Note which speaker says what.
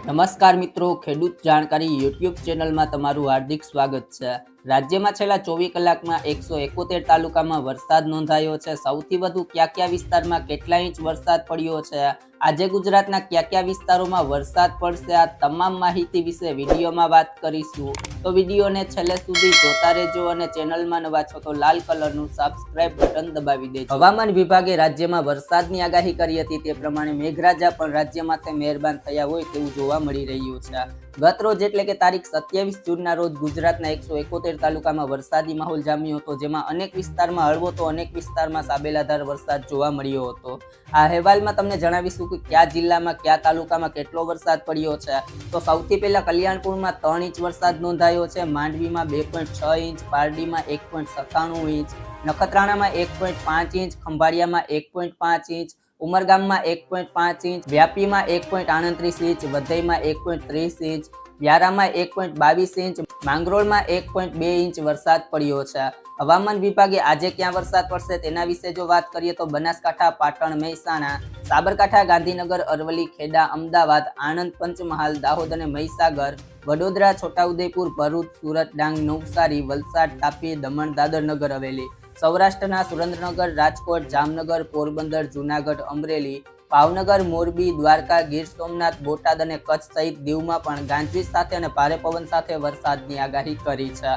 Speaker 1: નમસ્કાર મિત્રો, ખેડૂત જાણકારી યુટ્યુબ ચેનલમાં તમારું હાર્દિક સ્વાગત છે। રાજ્યમાં છેલ્લા 24 કલાકમાં 171 તાલુકામાં વરસાદ નોંધાયો છે। સૌથી વધુ કયા વિસ્તારમાં કેટલા ઇંચ વરસાદ પડ્યો છે, આજે ગુજરાતના કયા વિસ્તારોમાં વરસાદ પડશે, આ તમામ માહિતી વિશે વિડીયોમાં વાત કરીશું। તો વિડીયોને છેલ્લે સુધી જોતા રહેજો અને ચેનલમાં નવા છો તો લાલ કલરનું સબસ્ક્રાઇબ બટન દબાવી દેજો। હવામાન વિભાગે રાજ્યમાં વરસાદની આગાહી કરી હતી, તે પ્રમાણે મેઘરાજા પણ રાજ્યમાંથી મહેરબાન થયા હોય તેવું જોવા મળી રહ્યું છે। ગત રોજ એટલે કે તારીખ 27 જૂનના રોજ ગુજરાતના 171 તાલુકામાં વરસાદી માહોલ જામ્યો હતો, જેમાં અનેક વિસ્તારમાં હળવો તો અનેક વિસ્તારમાં સાબેલાધાર વરસાદ જોવા મળ્યો હતો। આ અહેવાલમાં તમને જણાવીશું કે કયા જિલ્લામાં કયા તાલુકામાં કેટલો વરસાદ પડ્યો છે। તો સૌથી પહેલા કલ્યાણપુરમાં 3 ઇંચ વરસાદ નોંધાયો છે, માંડવીમાં 2.6 ઇંચ, પારડીમાં 1.97 ઇંચ, નખત્રાણામાં 1.5 ઇંચ, ખંભાળિયામાં 1.5 ઇંચ, ઉમરગામમાં 1.5 ઇંચ, વ્યાપીમાં 1.38 ઇંચ, વધઈમાં 1.30 ઇંચ, વ્યારામાં 1.22 ઇંચ, માંગરોળમાં 1.2 ઇંચ વરસાદ પડ્યો છે। હવામાન વિભાગે આજે ક્યાં વરસાદ પડશે તેના વિશે જો વાત કરીએ તો બનાસકાંઠા, પાટણ, મહેસાણા, સાબરકાંઠા, ગાંધીનગર, અરવલ્લી, ખેડા, અમદાવાદ, આણંદ, પંચમહાલ, દાહોદ અને મહીસાગર, વડોદરા, છોટાઉદેપુર, ભરૂચ, સુરત, ડાંગ, નવસારી, વલસાડ, તાપી, દમણ, દાદર, નગર હવેલી, સૌરાષ્ટ્રના સુરેન્દ્રનગર, રાજકોટ, જામનગર, પોરબંદર, જૂનાગઢ, અમરેલી, ભાવનગર, મોરબી, દ્વારકા, ગીર સોમનાથ, બોટાદ અને કચ્છ સહિત દીવમાં પણ ગાજવીજ સાથે અને ભારે પવન સાથે વરસાદની આગાહી કરી છે।